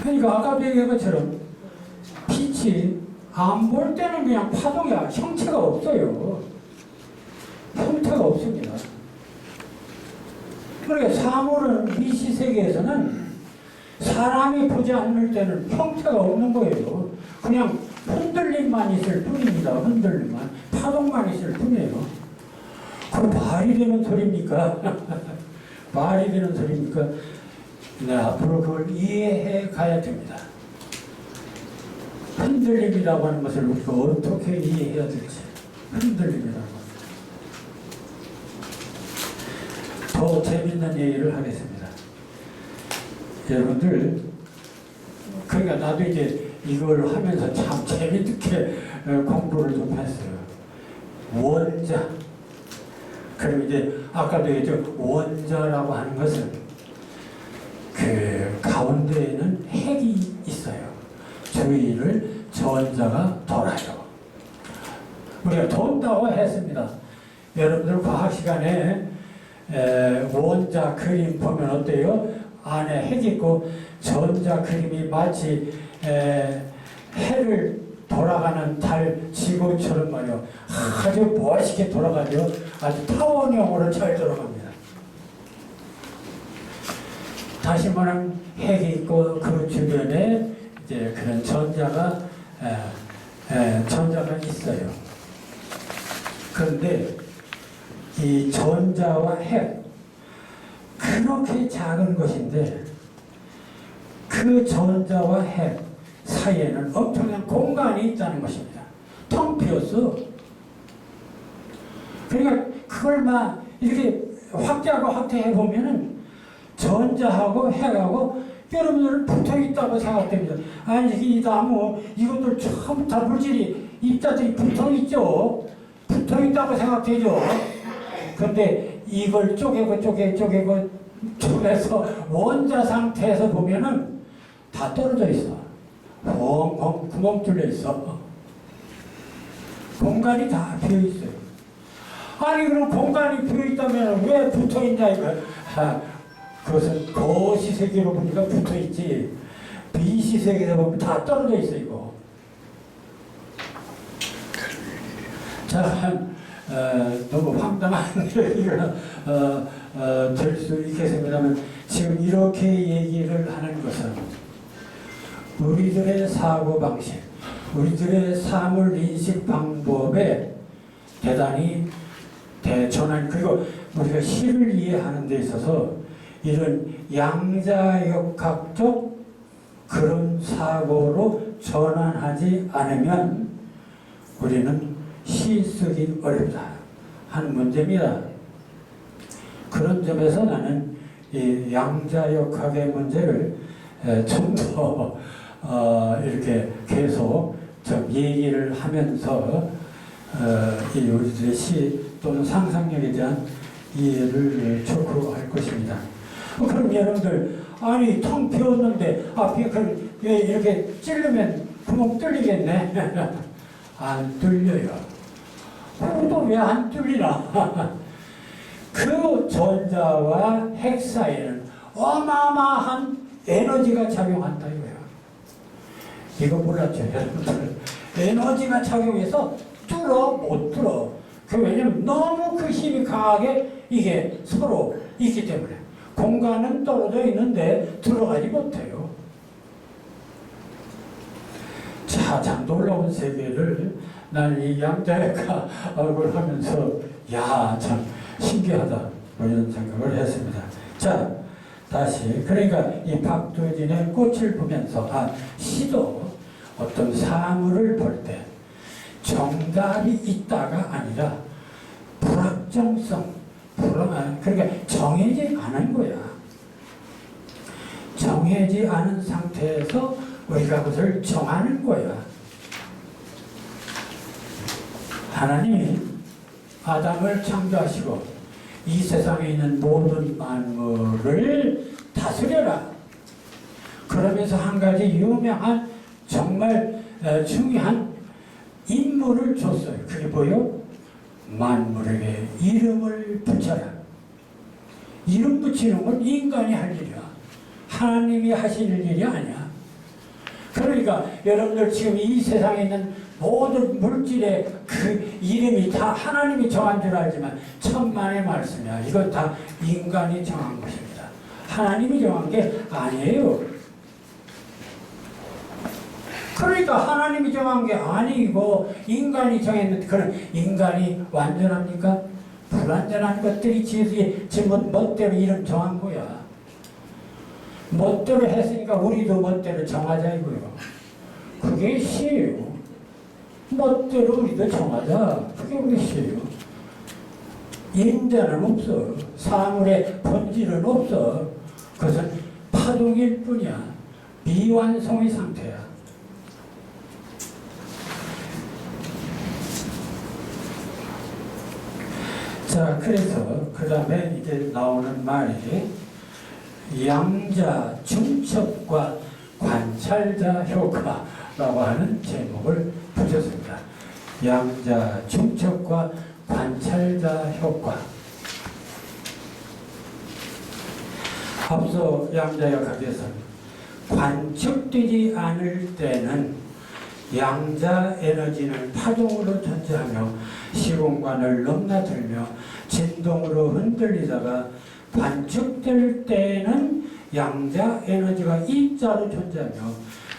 그러니까 아까 얘기한 것처럼 빛이 안 볼 때는 그냥 파동이야. 형체가 없어요. 형태가 없습니다. 그러니까 사물은 미시세계에서는 사람이 보지 않을 때는 형태가 없는 거예요. 그냥 흔들림만 있을 뿐입니다. 흔들림만. 파동만 있을 뿐이에요. 그 말이 되는 소리입니까? 말이 되는 소리입니까? 네, 앞으로 그걸 이해해 가야 됩니다. 흔들림이라고 하는 것을 우리가 어떻게 이해해야 될지. 흔들림이라고 하는 것. 더 재밌는 얘기를 하겠습니다. 여러분들, 그러니까 나도 이제 이걸 하면서 참 재밌게 공부를 좀 했어요. 원자. 그리고 이제 아까도 얘기했죠. 원자라고 하는 것은 그 가운데에는 핵이 있어요. 주위를 전자가 돌아요. 우리가 돈다고 했습니다. 여러분들 과학 시간에 원자 그림 보면 어때요? 안에 핵이 있고 전자 그림이 마치 해를 돌아가는 달 지구처럼 말이요. 아주 멋있게 돌아가죠. 아주 타원형으로 잘 돌아갑니다. 다시 말하면 핵이 있고 그 주변에 이제 그런 전자가 있어요. 그런데 이 전자와 핵 그렇게 작은 것인데 그 전자와 핵 사이에는 엄청난 공간이 있다는 것입니다. 텅 비었어. 그러니까 그걸 막 이렇게 확대하고 확대해 보면은 전자하고 핵하고 여러분들은 붙어 있다고 생각됩니다. 아니 이 나무 이것들 전부 다 물질이 입자들이 붙어 있죠. 붙어 있다고 생각되죠. 그런데 이걸 쪼개서 원자 상태에서 보면은 다 떨어져 있어. 엉엉 구멍 뚫려 있어. 공간이 다 비어 있어요. 아니 그럼 공간이 비어 있다면 왜 붙어 있냐 이거. 그것은 거시세계로 보니까 붙어 있지. 비시세계에서 보면 다 떨어져 있어 이거. 자, 너무 황당한 얘기가 될 수 있겠습니다만 지금 이렇게 얘기를 하는 것은 우리들의 사고방식, 우리들의 사물인식 방법에 대단히 대전환, 그리고 우리가 시를 이해하는 데 있어서 이런 양자역학적 그런 사고로 전환하지 않으면 우리는 시 쓰기 어렵다 하는 문제입니다. 그런 점에서 나는 이 양자역학의 문제를 좀 더 이렇게 계속 좀 얘기를 하면서 이 우리들의 시 또는 상상력에 대한 이해를 촉구할 것입니다. 그럼 여러분들 아니 텅 비었는데 그럼 이렇게 찌르면 구멍 뚫리겠네. 안 뚫려요. 또 왜 안 뚫리나? 그 전자와 핵 사이에는 어마어마한 에너지가 작용한다 이거야. 이거 몰랐죠 여러분들? 에너지가 작용해서 못 뚫어. 왜냐면 너무 그 힘이 강하게 이게 서로 있기 때문에 공간은 떨어져 있는데 들어가지 못해요. 자, 참 놀라운 세계를 나는 이 양자역학을 하면서 참 신기하다 이런 생각을 했습니다. 자, 다시 그러니까 이 박두진의 꽃을 보면서 시도 어떤 사물을 볼 때 정답이 있다가 아니라 불확정성, 그러니까 정해지 않은 거야. 정해지 않은 상태에서 우리가 그것을 정하는 거야. 하나님이 아담을 창조하시고 이 세상에 있는 모든 만물을 다스려라. 그러면서 한 가지 유명한 정말 중요한 임무를 줬어요. 그게 뭐요? 만물에게 이름을 붙여라. 이름 붙이는 건 인간이 할 일이야. 하나님이 하실 일이 아니야. 그러니까 여러분들 지금 이 세상에 있는 모든 물질의 그 이름이 다 하나님이 정한 줄 알지만 천만의 말씀이야. 이건 다 인간이 정한 것입니다. 하나님이 정한 게 아니에요. 그러니까 하나님이 정한 게 아니고 인간이 정했는데 그런 인간이 완전합니까? 불완전한 것들이 지들이 지 멋대로 이름 정한 거야. 멋대로 했으니까 우리도 멋대로 정하자 이거요. 그게 시예요. 멋대로 우리도 정하자. 그게 우리 시예요. 임자는 없어. 사물의 본질은 없어. 그것은 파동일 뿐이야. 미완성의 상태야. 자, 그래서 그 다음에 이제 나오는 말이 양자 중첩과 관찰자 효과라고 하는 제목을 붙였습니다. 양자 중첩과 관찰자 효과. 앞서 양자역학에서는 관측되지 않을 때는 양자 에너지는 파동으로 존재하며 시공간을 넘나들며 진동으로 흔들리다가 관측될 때는 양자 에너지가 입자로 존재하며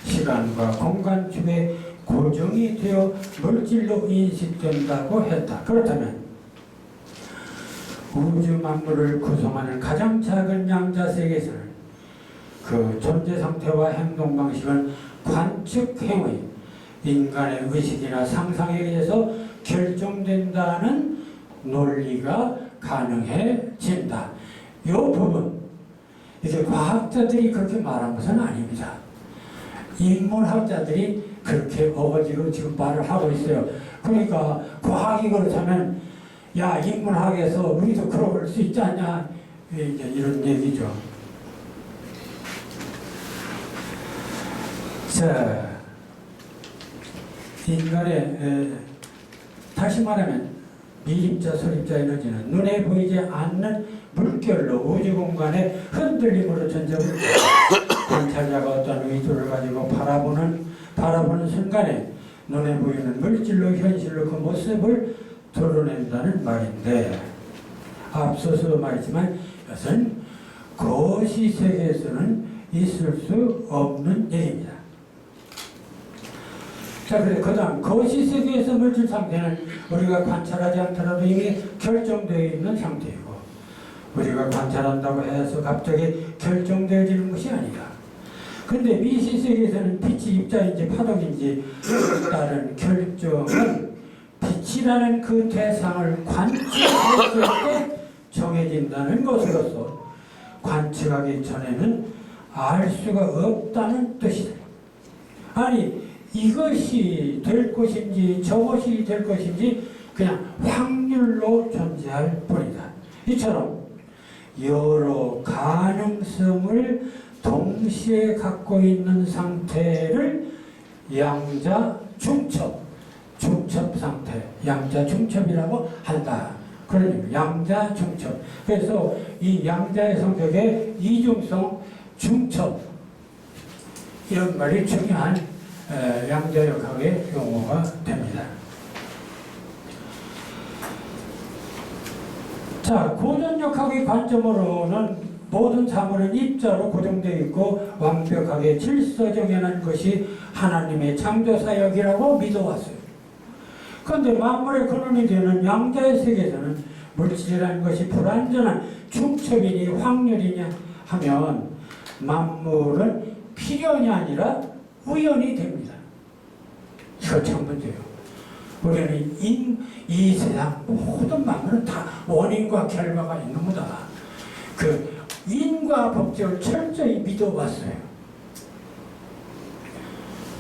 시간과 공간 중에 고정이 되어 물질로 인식된다고 했다. 그렇다면 우주 만물을 구성하는 가장 작은 양자 세계에서는 그 존재 상태와 행동 방식은 관측행위, 인간의 의식이나 상상에 의해서 결정된다는 논리가 가능해진다. 이 부분, 이제 과학자들이 그렇게 말한 것은 아닙니다. 인문학자들이 그렇게 어거지로 지금 말을 하고 있어요. 그러니까 과학이 그렇다면 야, 인문학에서 우리도 그럴 수 있지 않냐, 이제 이런 얘기죠. 자, 인간의 다시 말하면 미립자, 소립자 에너지는 눈에 보이지 않는 물결로 우주 공간의 흔들림으로 존재하고 있다. 관찰자가 어떤 의도를 가지고 바라보는 순간에 눈에 보이는 물질로 현실로 그 모습을 드러낸다는 말인데, 앞서서 말했지만 이것은 거시 세계에서는 있을 수 없는 얘기입니다. 자, 그래서 그 다음 거시 세계에서 물질 상태는 우리가 관찰하지 않더라도 이미 결정되어 있는 상태이고, 우리가 관찰한다고 해서 갑자기 결정되어지는 것이 아니다. 근데 미시 세계에서는 빛이 입자인지 파동인지 따른 결정은 빛이라는 그 대상을 관측했을 때 정해진다는 것으로서 관측하기 전에는 알 수가 없다는 뜻이다. 아니, 이것이 될 것인지 저것이 될 것인지 그냥 확률로 존재할 뿐이다. 이처럼 여러 가능성을 동시에 갖고 있는 상태를 양자 중첩 상태, 양자 중첩이라고 한다. 그러니 양자 중첩. 그래서 이 양자의 성격의 이중성, 중첩, 이런 말이 중요한 양자역학의 용어가 됩니다. 자, 고전역학의 관점으로는 모든 사물은 입자로 고정되어 있고 완벽하게 질서 정연한 것이 하나님의 창조사역이라고 믿어왔어요. 그런데 만물의 근원이 되는 양자의 세계에서는 물질이라는 것이 불완전한 중첩이니 확률이냐 하면 만물은 필연이 아니라 우연이 됩니다. 이거 참 문제예요. 우리는 이 세상 모든 만물은 다 원인과 결과가 있는 거다. 그 인과 법칙을 철저히 믿어왔어요.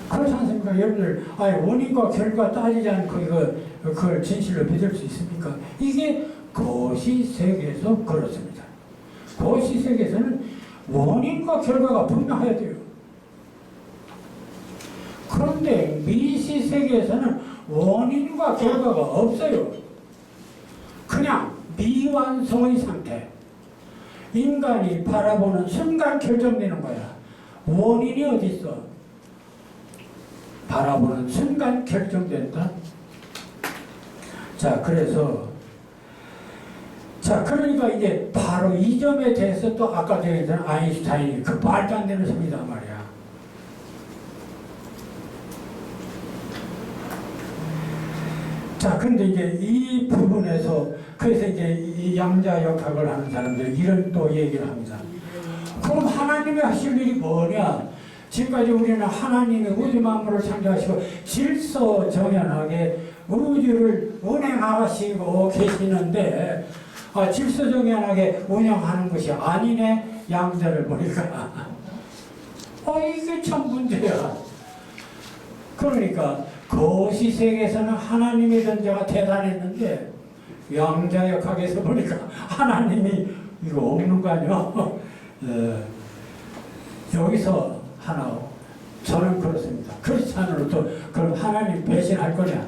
그렇지 않습니까? 여러분들, 원인과 결과 따지지 않고 그걸 진실로 믿을 수 있습니까? 이게 거시 세계에서 그렇습니다. 거시 세계에서는 원인과 결과가 분명해야 돼요. 그런데 미시 세계에서는 원인과 결과가 없어요. 그냥 미완성의 상태. 인간이 바라보는 순간 결정되는 거야. 원인이 어디 있어? 바라보는 순간 결정된다. 자, 그래서 자, 그러니까 이제 바로 이 점에 대해서 또 아까 얘기했던 아인슈타인이 그 말도 안 되는 소리다 말이야. 자, 근데 이제 이 부분에서 그래서 이제 이 양자역학을 하는 사람들이 이런 또 얘기를 합니다. 그럼 하나님이 하실 일이 뭐냐? 지금까지 우리는 하나님이 우주 만물을 창조하시고 질서정연하게 우주를 운행하시고 계시는데 질서정연하게 운영하는 것이 아니네. 양자를 보니까 이게 참 문제야. 그러니까 거시세계에서는 하나님의 존재가 대단했는데 양자역학에서 보니까 하나님이 이거 없는 거 아니야? 여기서 하나 저는 그렇습니다. 크리스찬으로도 그럼 하나님 배신할 거냐?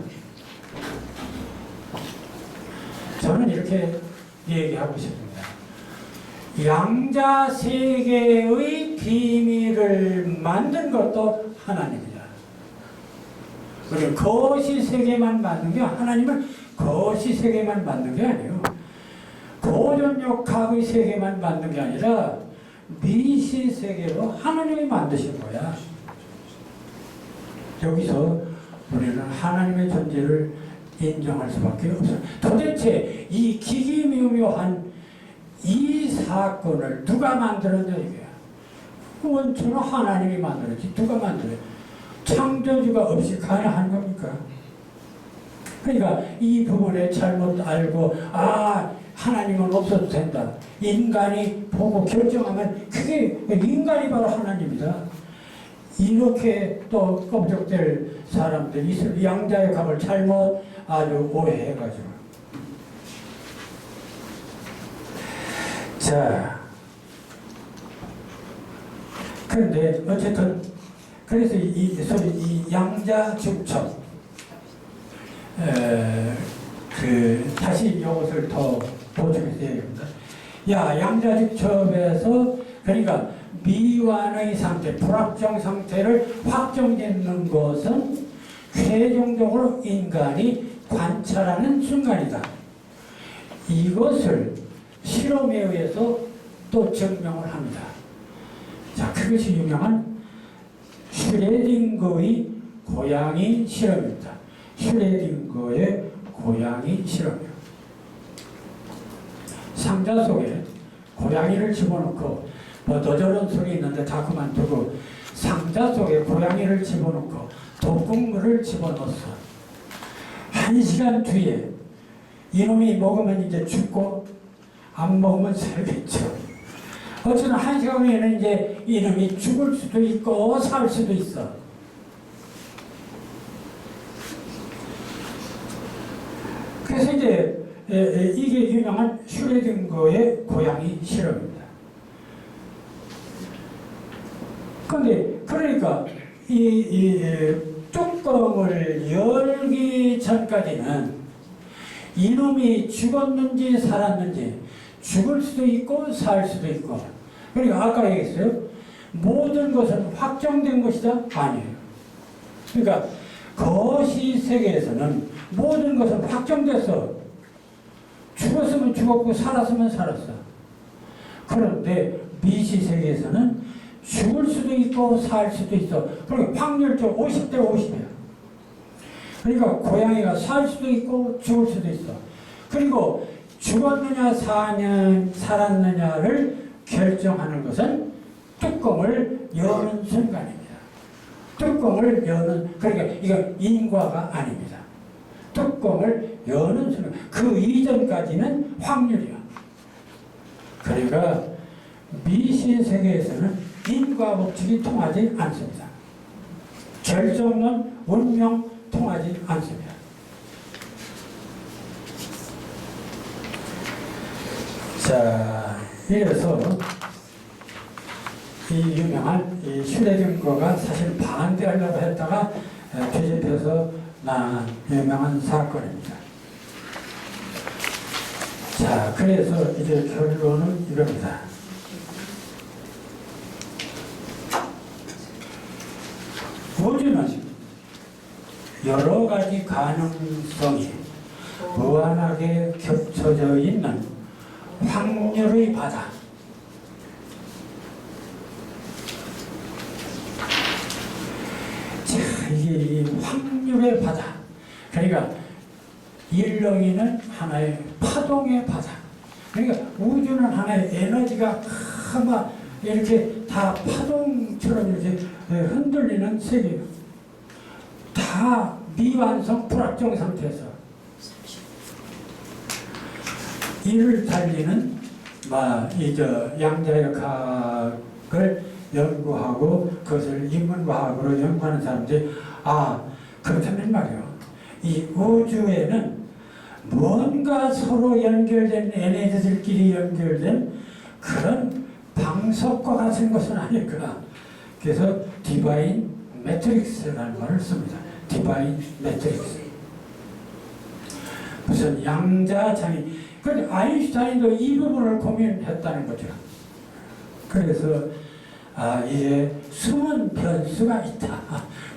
저는 이렇게 얘기하고 싶습니다. 양자세계의 비밀을 만든 것도 하나님이다. 그리고 거시세계만 만든 게 하나님은 거시세계만 만든 게 아니에요. 고전역학의 세계만 만든 게 아니라 미시세계로 하나님이 만드신 거야. 여기서 우리는 하나님의 존재를 인정할 수밖에 없어요. 도대체 이 기기묘묘한 이 사건을 누가 만들었냐 이거야. 원초는 하나님이 만들었지 누가 만들어요? 창조주가 없이 가능한 겁니까? 그러니까 이 부분에 잘못 알고 하나님은 없어도 된다. 인간이 보고 결정하면 그게 인간이 바로 하나님이다. 이렇게 또 껍적될 사람들이 있어요. 양자역학을 잘못 아주 오해해가지고. 자, 그런데 어쨌든 그래서 이 양자중첩 다시 이것을 더 보충해서 얘기합니다. 양자중첩에서 그러니까 미완의 상태, 불확정 상태를 확정짓는 것은 최종적으로 인간이 관찰하는 순간이다. 이것을 실험에 의해서 또 증명을 합니다. 자, 그것이 유명한 슈레딩거의 고양이 실험입니다. 슈레딩거의 고양이 실험이요. 상자 속에 고양이를 집어넣고 더 저런 소리 있는데 다 그만두고 상자 속에 고양이를 집어넣고 독극물을 집어넣었어. 1시간 뒤에 이놈이 먹으면 이제 죽고 안 먹으면 살겠죠. 어쨌든 1시간 후에는 이제 이놈이 죽을 수도 있고 살 수도 있어. 그래서 이제 이게 유명한 슈레딩거의 고양이 실험입니다. 그런데 그러니까 이 뚜껑을 열기 전까지는 이놈이 죽었는지 살았는지 죽을 수도 있고 살 수도 있고 그러니까 아까 얘기했어요. 모든 것은 확정된 것이다? 아니에요. 그러니까 거시세계에서는 모든 것은 확정됐어. 죽었으면 죽었고 살았으면 살았어. 그런데 미시세계에서는 죽을 수도 있고 살 수도 있어. 그러니까 확률적 50대 50이야. 그러니까 고양이가 살 수도 있고 죽을 수도 있어. 그리고 죽었느냐 살았느냐를 결정하는 것은 뚜껑을 여는 순간입니다. 뚜껑을 여는, 그러니까 이건 인과가 아닙니다. 뚜껑을 여는 순간. 그 이전까지는 확률이야. 그러니까 미신세계에서는 인과 법칙이 통하지 않습니다. 결정론, 운명 통하지 않습니다. 자, 이래서 이 유명한 이 슈레딩거가 사실 반대하려고 했다가 뒤집혀서 난 유명한 사건입니다. 자, 그래서 이제 결론은 이겁니다. 우주는 여러 가지 가능성이 무한하게 겹쳐져 있는 확률의 바다. 자, 이게 확률의 바다. 그러니까 일렁이는 하나의 파동의 바다. 그러니까 우주는 하나의 에너지가 막 이렇게 다 파동처럼 이렇게 흔들리는 세계예요. 다 미완성 불확정 상태에서 이를 달리는 양자역학을 연구하고 그것을 인문과학으로 연구하는 사람들이 그렇다면 말이에요. 이 우주에는 뭔가 서로 연결된 에너지들끼리 연결된 그런 방석과 같은 것은 아닐까. 그래서 디바인 매트릭스라는 말을 씁니다. 디바인 매트릭스. 무슨 양자장이. 그런데 아인슈타인도 이 부분을 고민했다는 거죠. 그래서 이제 숨은 변수가 있다.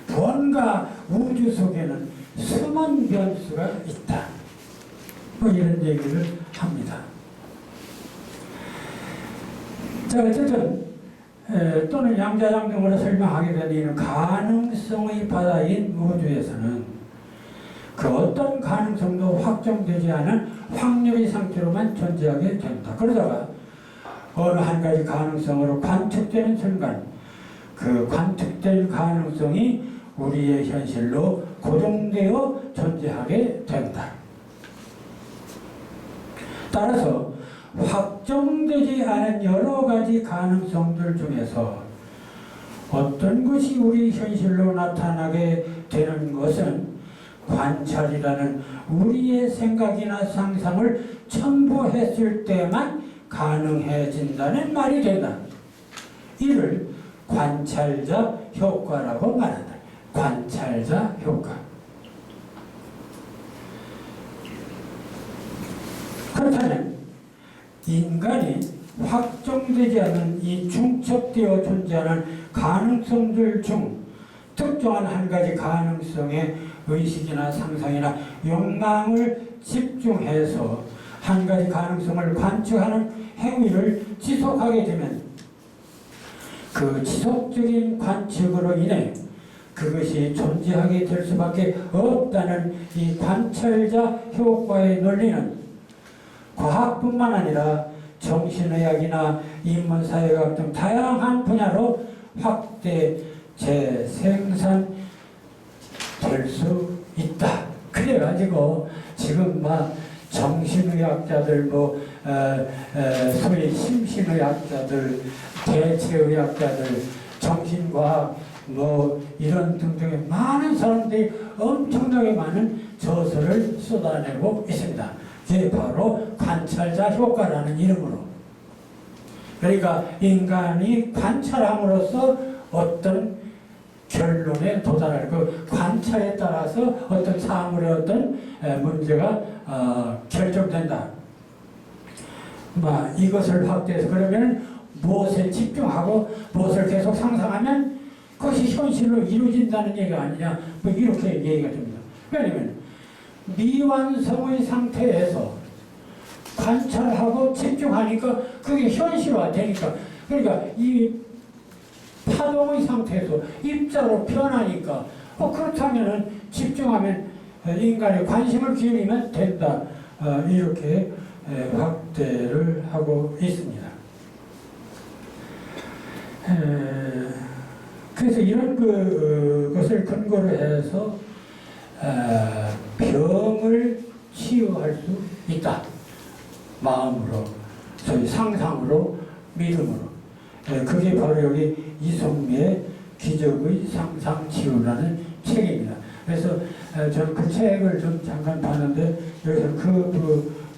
뭔가 우주 속에는 숨은 변수가 있다. 뭐 이런 얘기를 합니다. 자, 어쨌든 또는 양자장 등으로 설명하게 되는 가능성의 바다인 우주에서는 그 어떤 가능성도 확정되지 않은 확률의 상태로만 존재하게 된다. 그러다가 어느 한 가지 가능성으로 관측되는 순간 그 관측될 가능성이 우리의 현실로 고정되어 존재하게 된다. 따라서 확정되지 않은 여러 가지 가능성들 중에서 어떤 것이 우리 현실로 나타나게 되는 것은 관찰이라는 우리의 생각이나 상상을 첨부했을 때만 가능해진다는 말이 된다. 이를 관찰자 효과라고 말한다. 관찰자 효과. 그렇다면 인간이 확정되지 않은 이 중첩되어 존재하는 가능성들 중 특정한 한 가지 가능성에 의식이나 상상이나 욕망을 집중해서 한 가지 가능성을 관측하는 행위를 지속하게 되면 그 지속적인 관측으로 인해 그것이 존재하게 될 수밖에 없다는 이 관찰자 효과의 논리는 과학뿐만 아니라 정신의학이나 인문사회학 등 다양한 분야로 확대 재생산될 수 있다. 그래가지고 지금 정신의학자들 소위 심신의학자들 대체의학자들 정신과학 이런 등등의 많은 사람들이 엄청나게 많은 저서를 쏟아내고 있습니다. 이게 바로 관찰자 효과라는 이름으로. 그러니까 인간이 관찰함으로써 어떤 결론에 도달할 그 관찰에 따라서 어떤 사물의 어떤 문제가 결정된다. 이것을 확대해서 그러면 무엇에 집중하고 무엇을 계속 상상하면 그것이 현실로 이루어진다는 얘기가 아니냐. 이렇게 얘기가 됩니다. 왜냐하면 미완성의 상태에서 관찰하고 집중하니까 그게 현실화 되니까, 그러니까 이 파동의 상태에서 입자로 변하니까 그렇다면은 집중하면 인간의 관심을 기울이면 된다. 이렇게 확대를 하고 있습니다. 그래서 이런 것을 근거로 해서 병을 치유할 수 있다. 마음으로, 소위 상상으로, 믿음으로. 그게 바로 여기 이성미의 기적의 상상치유라는 책입니다. 그래서 저는 그 책을 좀 잠깐 봤는데 여기서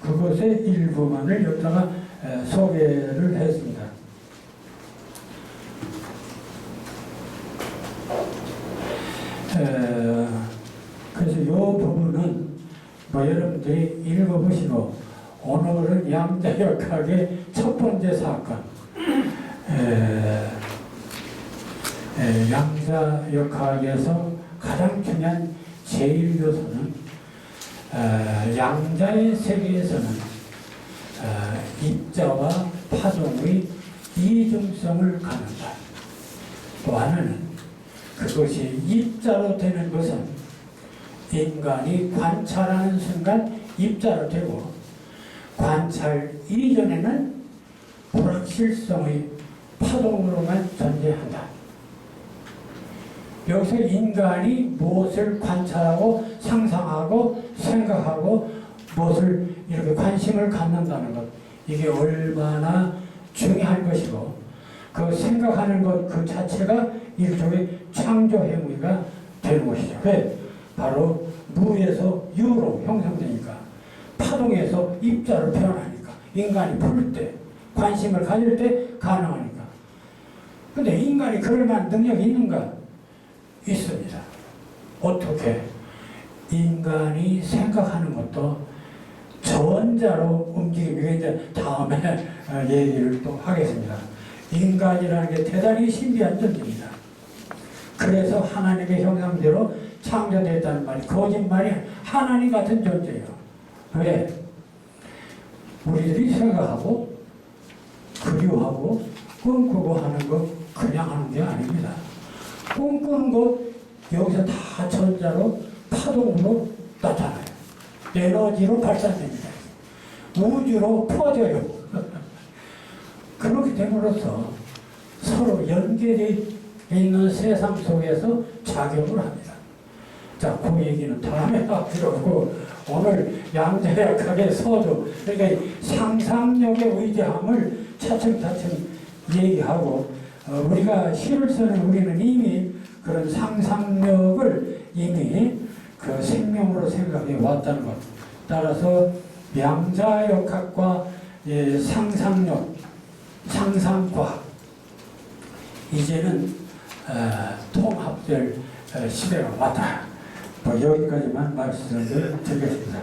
그것의 일부만을 여기다가 소개를 했습니다. 그래서 이 부분은 여러분들이 읽어보시고 오늘은 양자역학의 첫 번째 사건 양자역학에서 가장 중요한 제1교서는 양자의 세계에서는 입자와 파동의 이중성을 갖는다. 또 하나는 그것이 입자로 되는 것은 인간이 관찰하는 순간 입자로 되고 관찰 이전에는 불확실성의 파동으로만 존재한다. 여기서 인간이 무엇을 관찰하고 상상하고 생각하고 무엇을 이렇게 관심을 갖는다는 것, 이게 얼마나 중요한 것이고 그 생각하는 것 그 자체가 일종의 창조 행위가 되는 것이죠. 왜? 바로 무에서 유로 형성되니까, 파동에서 입자로 변하니까, 인간이 풀 때, 관심을 가질 때 가능하니까. 근데 인간이 그럴 만한 능력이 있는가? 있습니다. 어떻게? 인간이 생각하는 것도 전자로 움직이고, 이제 다음에 얘기를 또 하겠습니다. 인간이라는 게 대단히 신비한 존재입니다. 그래서 하나님의 형상대로 창조됐다는 말이 거짓말이 하나님 같은 존재예요. 왜? 우리들이 생각하고 그리워하고 꿈꾸고 하는 거 그냥 하는 게 아닙니다. 꿈꾸는 것 여기서 다 전자로 파동으로 나타나요. 에너지로 발산됩니다. 우주로 퍼져요. 그렇게 됨으로써 서로 연결되어 있는 세상 속에서 작용을 합니다. 자, 그 얘기는 다음에 하기로, 오늘 양자역학의 서도, 그러니까 상상력의 의지함을 차츰차츰 얘기하고, 우리가 시를 쓰는 우리는 이미 그런 상상력을 이미 그 생명으로 생각해 왔다는 것. 따라서 양자역학과 상상력, 상상과학, 이제는 통합될 시대가 왔다. 뭐 여기까지만 말씀을 드리겠습니다.